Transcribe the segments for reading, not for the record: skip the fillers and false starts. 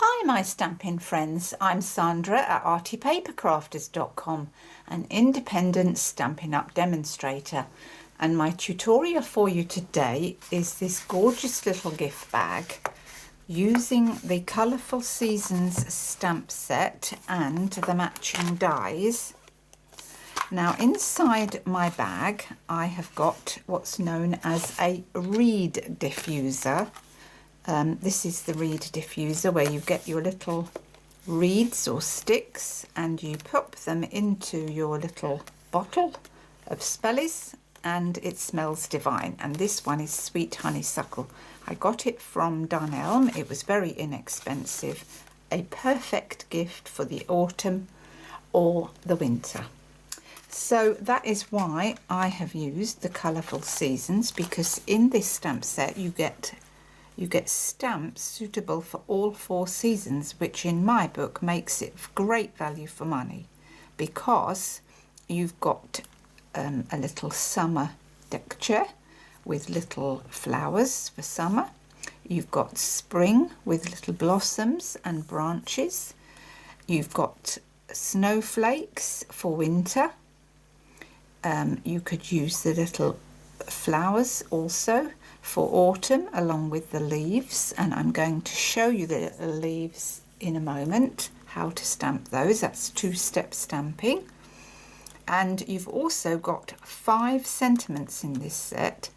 Hi my Stampin' friends, I'm Sandra at artypapercrafters.com, an independent Stampin' Up demonstrator, and my tutorial for you today is this gorgeous little gift bag using the Colourful Seasons stamp set and the matching dies. Now inside my bag I have got what's known as a reed diffuser. This is the reed diffuser where you get your little reeds or sticks and you pop them into your little bottle of Spellies and it smells divine. And this one is Sweet Honeysuckle. I got it from Dunelm. It was very inexpensive. A perfect gift for the autumn or the winter. So that is why I have used the Colourful Seasons, because in this stamp set you get stamps suitable for all 4 seasons, which in my book makes it great value for money, because you've got a little summer deck chair with little flowers for summer. You've got spring with little blossoms and branches. You've got snowflakes for winter. You could use the little flowers also for autumn along with the leaves, and I'm going to show you the little leaves in a moment, how to stamp those. That's 2-step stamping. And you've also got 5 sentiments in this set.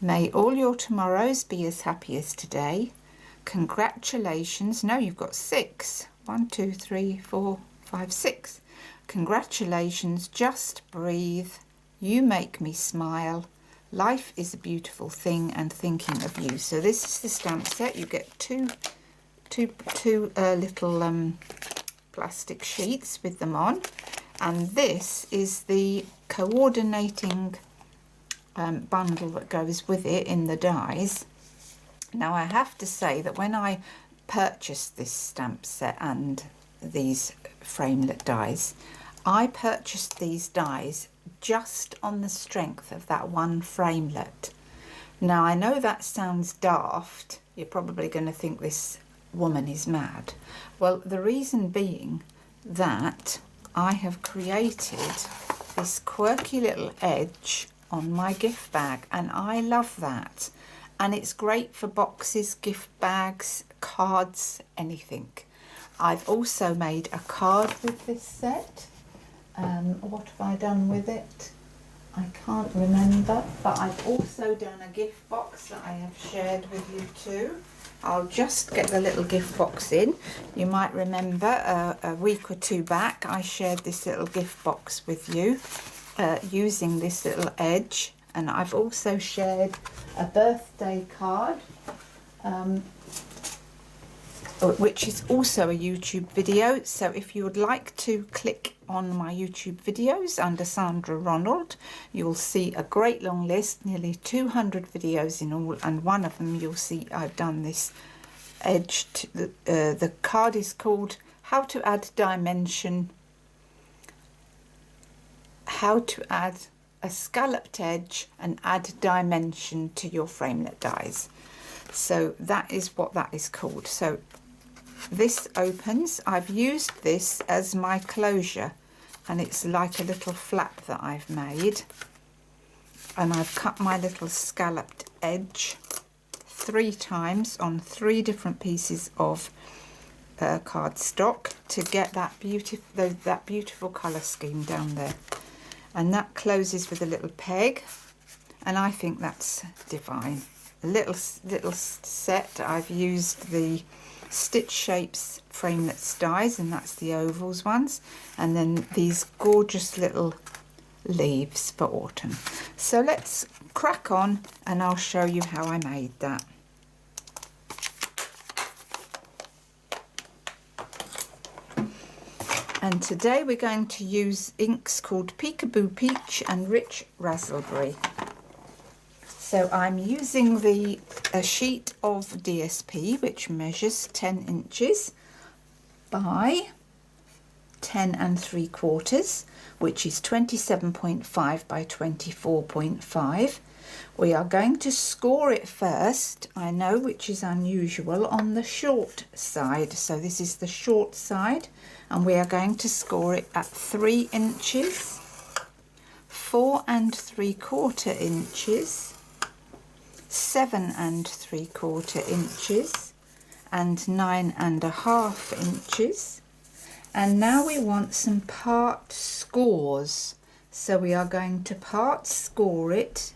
May all your tomorrows be as happy as today. Congratulations. No, you've got 6. 1, 2, 3, 4, 5, 6. Congratulations. Just breathe. You make me smile. Life is a beautiful thing, and thinking of you. So this is the stamp set. You get two little plastic sheets with them on, and this is the coordinating bundle that goes with it in the dies. Now I have to say that when I purchased this stamp set and these framelit dies, I purchased these dies just on the strength of that one framelit. Now I know that sounds daft. You're probably going to think this woman is mad. Well, the reason being that I have created this quirky little edge on my gift bag, and I love that. And it's great for boxes, gift bags, cards, anything. I've also made a card with this set. What have I done with it? I can't remember, but I've also done a gift box that I have shared with you too. I'll just get the little gift box in. You might remember a week or 2 back I shared this little gift box with you using this little edge, and I've also shared a birthday card which is also a YouTube video. So if you would like to click on my YouTube videos under Sandra Ronald, you'll see a great long list, nearly 200 videos in all, and one of them you'll see I've done this edge to the card is called How to Add Dimension, How to Add a Scalloped Edge and Add Dimension to Your Framelit Dies. So that is what that is called. So this opens. I've used this as my closure, and it's like a little flap that I've made, and I've cut my little scalloped edge 3 times on 3 different pieces of cardstock to get that beautiful colour scheme down there, and that closes with a little peg, and I think that's divine. A little set. I've used the Stitch Shapes framelit dies, and that's the ovals ones, and then these gorgeous little leaves for autumn. So let's crack on and I'll show you how I made that. And today we're going to use inks called Peekaboo Peach and Rich Raspberry. So I'm using a sheet of DSP which measures 10 inches by 10 3/4, which is 27.5 by 24.5. We are going to score it first, I know, which is unusual, on the short side. So this is the short side, and we are going to score it at 3 inches, 4 3/4 inches, 7 3/4 inches, and 9 1/2 inches. And now we want some part scores. So we are going to part score it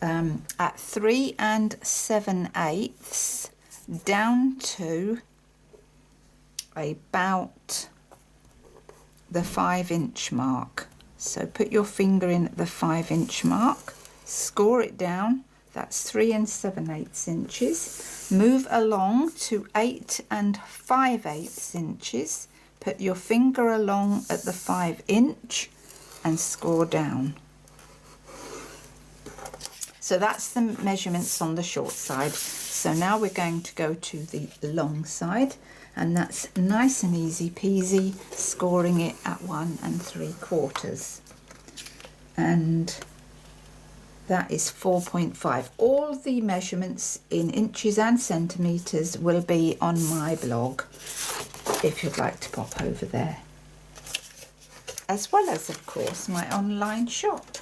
at 3 7/8 down to about the 5-inch mark. So put your finger in at the 5-inch mark, score it down, that's 3 7/8 inches. Move along to 8 5/8 inches, put your finger along at the 5-inch and score down. So that's the measurements on the short side. So now we're going to go to the long side, and that's nice and easy peasy, scoring it at 1 3/4. And that is 4.5. All the measurements in inches and centimetres will be on my blog if you'd like to pop over there, as well as of course my online shop.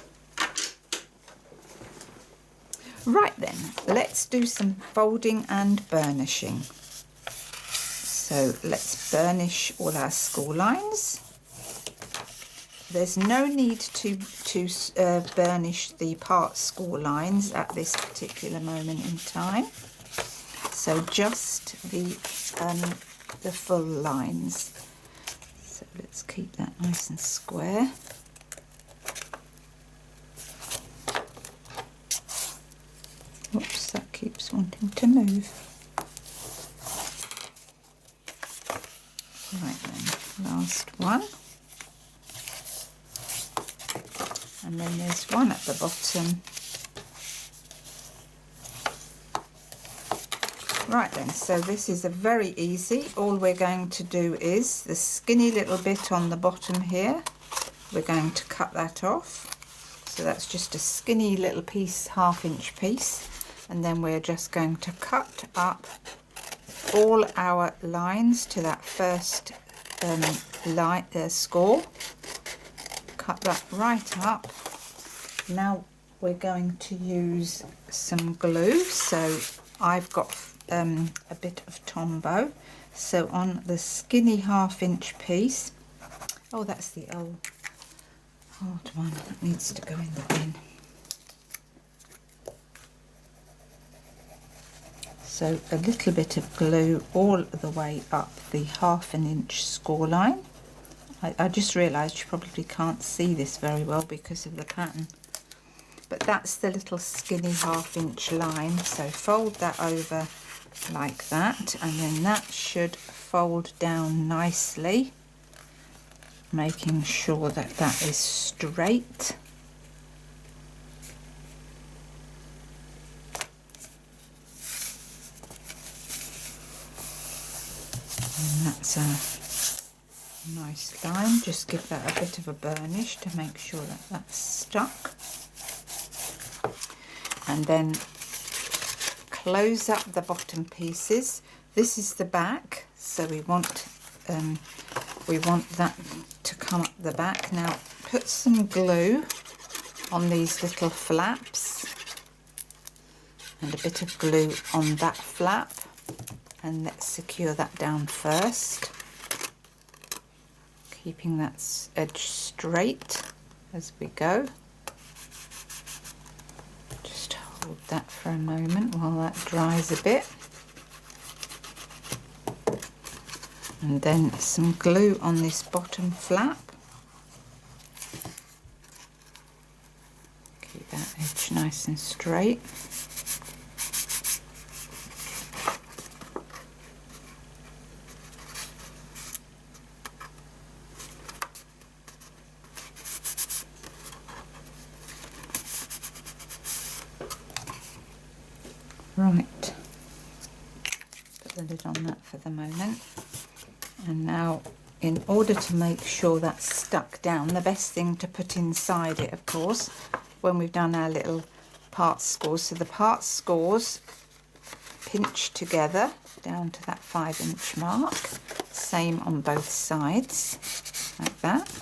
Right then, let's do some folding and burnishing. So let's burnish all our score lines. There's no need to burnish the part score lines at this particular moment in time. So just the full lines. So let's keep that nice and square. Oops, that keeps wanting to move. Right then, last one. And then there's one at the bottom. Right then, so this is a very easy. All we're going to do is the skinny little bit on the bottom here. We're going to cut that off. So that's just a skinny little piece, 1/2-inch piece. And then we're just going to cut up all our lines to that first score. Cut that right up. Now we're going to use some glue. So I've got a bit of Tombow. So on the skinny 1/2-inch piece, oh, that's the old hard one that needs to go in the bin. So a little bit of glue all the way up the 1/2-inch score line. I just realised you probably can't see this very well because of the pattern. But that's the little skinny 1/2-inch line. So fold that over like that, and then that should fold down nicely, making sure that that is straight. And that's a nice line. Just give that a bit of a burnish to make sure that that's stuck. And then close up the bottom pieces. This is the back, so we want that to come up the back. Now put some glue on these little flaps and a bit of glue on that flap, and let's secure that down first, keeping that edge straight as we go. Just hold that for a moment while that dries a bit, and then some glue on this bottom flap. Keep that edge nice and straight. Right, put the lid on that for the moment. And now, in order to make sure that's stuck down, the best thing to put inside it, of course, when we've done our little part scores. So the part scores pinch together down to that 5-inch mark. Same on both sides, like that.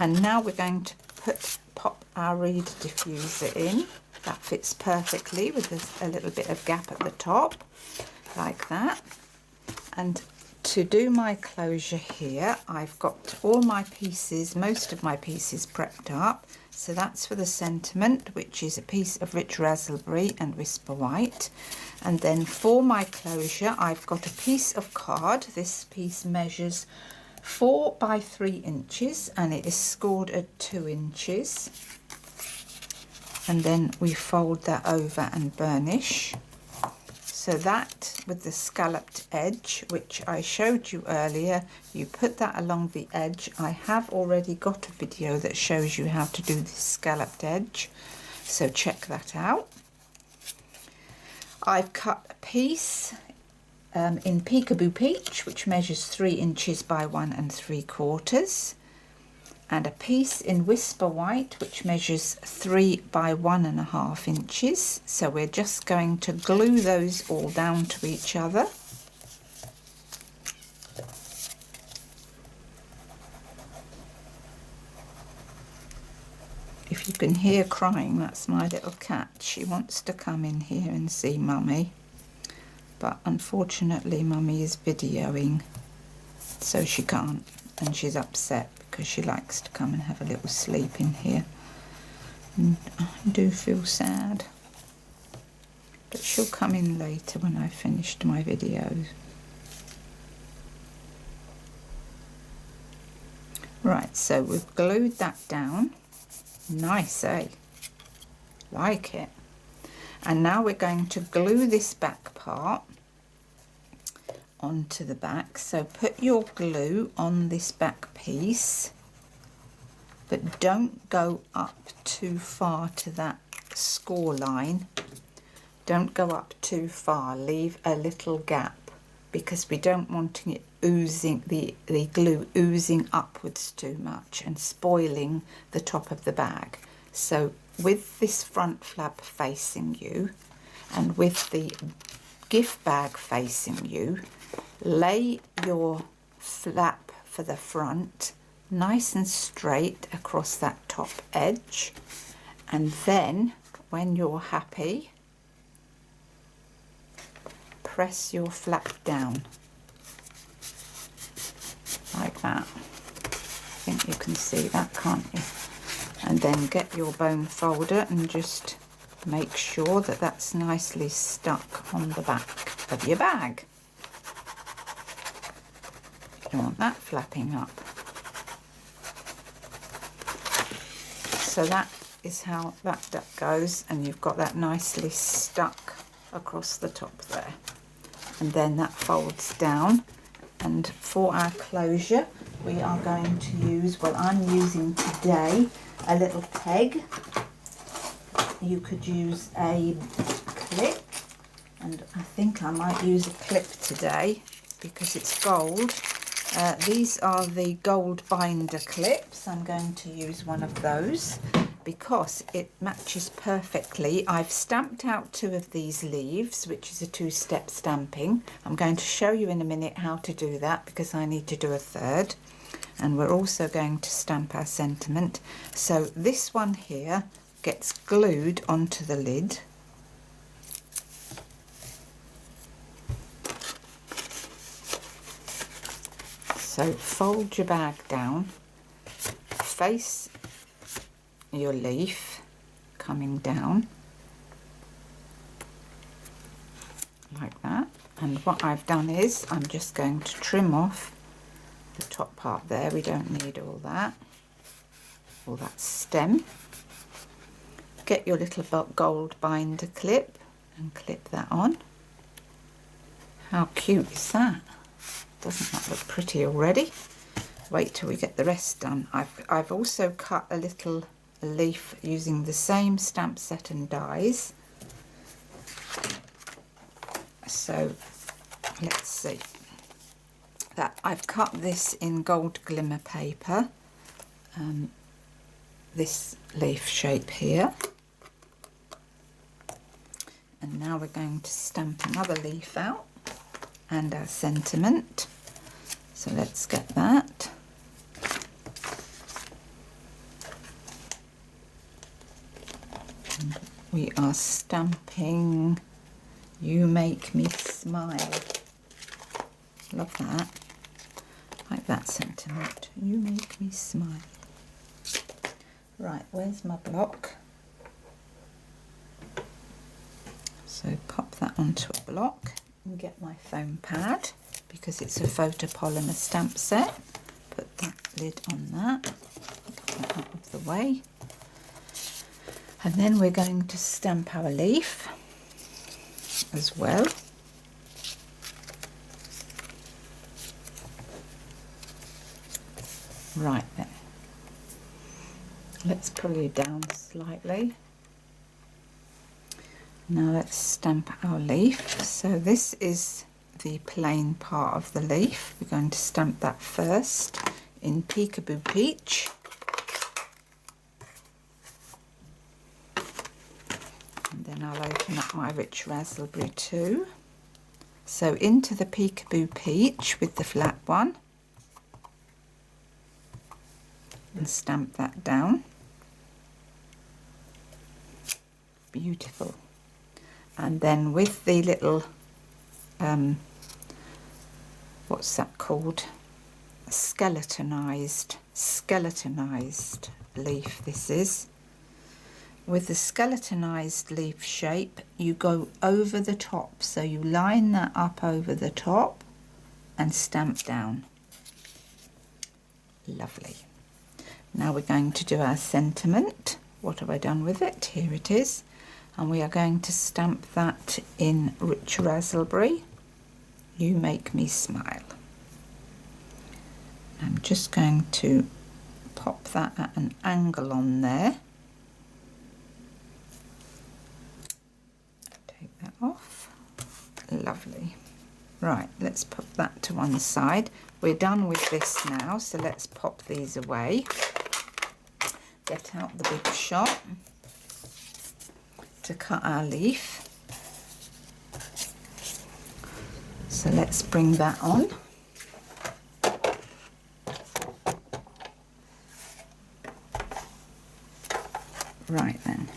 And now we're going to pop our reed diffuser in. That fits perfectly with a little bit of gap at the top, like that. And to do my closure here, I've got all my pieces, most of my pieces prepped up. So that's for the sentiment, which is a piece of rich raspberry and whisper white. And then for my closure, I've got a piece of card. This piece measures 4 by 3 inches and it is scored at 2 inches. And then we fold that over and burnish. So that with the scalloped edge, which I showed you earlier, you put that along the edge. I have already got a video that shows you how to do this scalloped edge, so check that out. I've cut a piece in Peekaboo Peach, which measures 3 inches by 1 3/4, and a piece in Whisper White, which measures 3 by 1 1/2 inches. So we're just going to glue those all down to each other. If you can hear crying, that's my little cat. She wants to come in here and see Mummy, but unfortunately Mummy is videoing, so she can't, and she's upset because she likes to come and have a little sleep in here, and I do feel sad, but she'll come in later when I've finished my videos. Right, so we've glued that down. Nice, eh? Like it. And now we're going to glue this back part onto the back. So put your glue on this back piece, but don't go up too far to that score line. Don't go up too far. Leave a little gap because we don't want it oozing, the glue oozing upwards too much and spoiling the top of the bag. So with this front flap facing you and with the gift bag facing you, lay your flap for the front nice and straight across that top edge, and then when you're happy, press your flap down like that. I think you can see that, can't you? And then get your bone folder and just make sure that that's nicely stuck on the back of your bag. You don't want that flapping up. So that is how that goes, and you've got that nicely stuck across the top there. And then that folds down. And for our closure, we are going to use, well, I'm using today a little peg. You could use a clip, and I think I might use a clip today because it's gold. These are the gold binder clips. I'm going to use one of those because it matches perfectly. I've stamped out 2 of these leaves, which is a 2-step stamping. I'm going to show you in a minute how to do that because I need to do a 3rd. And we're also going to stamp our sentiment. So this one here gets glued onto the lid. So fold your bag down, face your leaf coming down like that. And what I've done is I'm just going to trim off the top part there. We don't need all that stem. Get your little gold binder clip and clip that on. How cute is that? Doesn't that look pretty already? Wait till we get the rest done. I've also cut a little leaf using the same stamp set and dies. So let's see. That I've cut this in gold glimmer paper, this leaf shape here, And now we're going to stamp another leaf out and our sentiment. So let's get that. And we are stamping "You Make Me Smile." Love that. Like that sentiment. You make me smile. Right, where's my block? So pop that onto a block and get my foam pad because it's a photopolymer stamp set. Put that lid on that. Get that out of the way. And then we're going to stamp our leaf as well. Right then, let's pull you down slightly. Now let's stamp our leaf. So this is the plain part of the leaf. We're going to stamp that first in Peekaboo Peach. And then I'll open up my Rich Raspberry too. So into the Peekaboo Peach with the flat one. And stamp that down. Beautiful. And then with the little what's that called, skeletonized leaf this is. With the skeletonized leaf shape you go over the top, so you line that up over the top and stamp down. Lovely. Now we're going to do our sentiment. What have I done with it? Here it is. And we are going to stamp that in Rich Raspberry. You Make Me Smile. I'm just going to pop that at an angle on there. Take that off. Lovely. Right, let's put that to one side. We're done with this now, so let's pop these away. Get out the big shot to cut our leaf. So let's bring that on. Right then,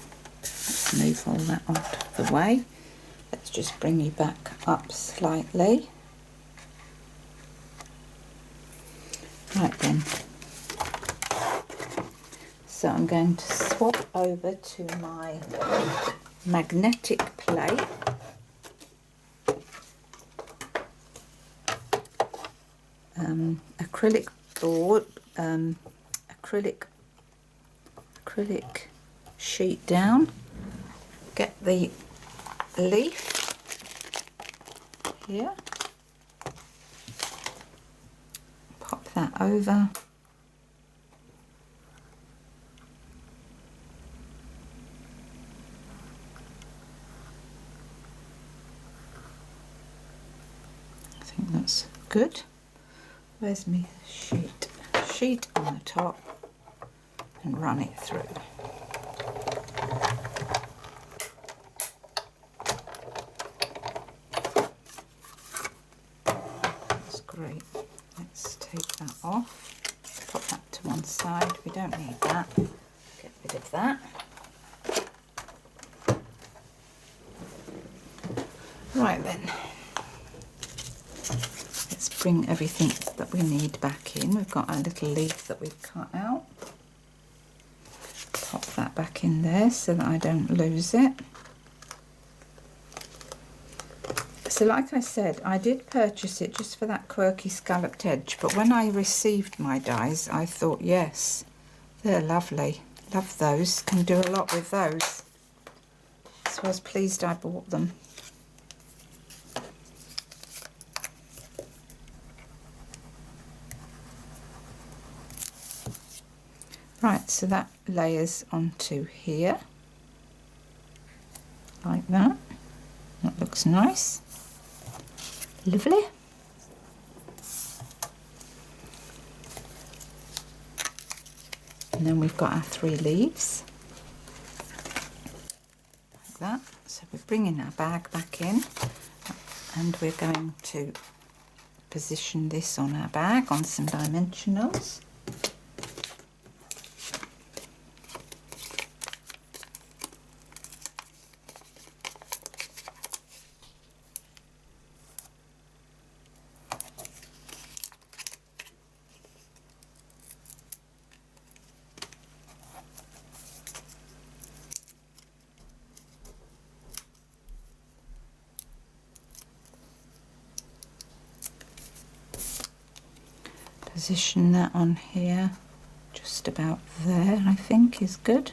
let's move all that out of the way. Let's just bring you back up slightly. Right then. So I'm going to swap over to my magnetic plate. Acrylic board, acrylic sheet down. Get the leaf here. Pop that over. I think that's good. Where's my sheet? Sheet on the top and run it through. That's great. Let's take that off. Pop that to one side. We don't need that. Get rid of that. Right then. Let's bring everything that we need back in. We've got our little leaf that we've cut out. Pop that back in there so that I don't lose it. So like I said, I did purchase it just for that quirky scalloped edge, but when I received my dies I thought, yes, they're lovely. Love those, can do a lot with those. So I was pleased I bought them. Right, so that layers onto here, like that. That looks nice. Lovely. And then we've got our 3 leaves, like that. So we're bringing our bag back in and we're going to position this on our bag on some dimensionals. Position that on here, just about there, I think is good.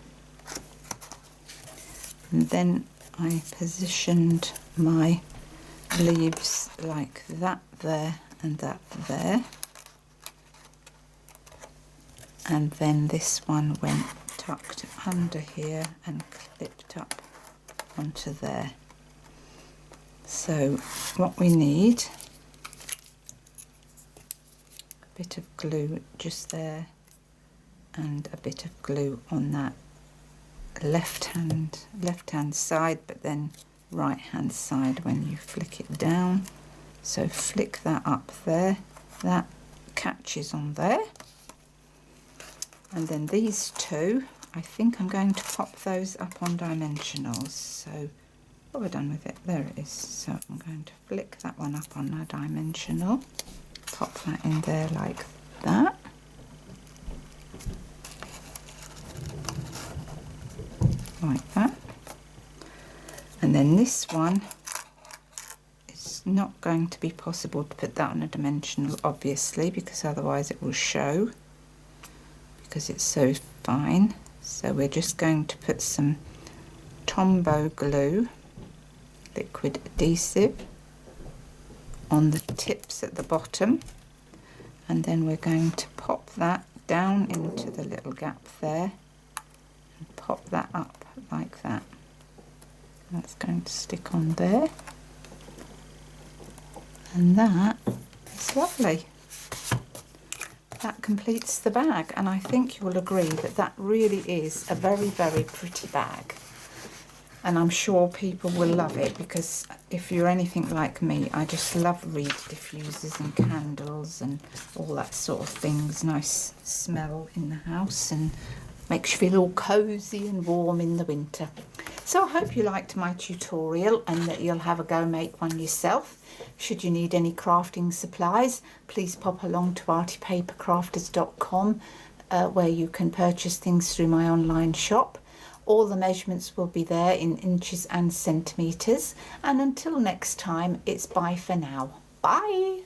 And then I positioned my leaves like that there and that there. And then this one went tucked under here and clipped up onto there. So what we need, bit of glue just there and a bit of glue on that left hand side, but then right hand side when you flick it down. So flick that up there, that catches on there, and then these two, I think I'm going to pop those up on dimensionals. So what have I done with it? There it is. So I'm going to flick that one up on a dimensional, pop that in there like that. Like that. And then this one, it's not going to be possible to put that on a dimensional, obviously, because otherwise it will show, because it's so fine. So we're just going to put some Tombow glue, liquid adhesive, on the tips at the bottom, and then we're going to pop that down into the little gap there and pop that up like that. That's going to stick on there, and that is lovely. That completes the bag, and I think you will agree that that really is a very, very pretty bag. And I'm sure people will love it, because if you're anything like me, I just love reed diffusers and candles and all that sort of things. Nice smell in the house and makes you feel all cosy and warm in the winter. So I hope you liked my tutorial and that you'll have a go make one yourself. Should you need any crafting supplies, please pop along to artypapercrafters.com where you can purchase things through my online shop. All the measurements will be there in inches and centimetres. And until next time, it's bye for now. Bye!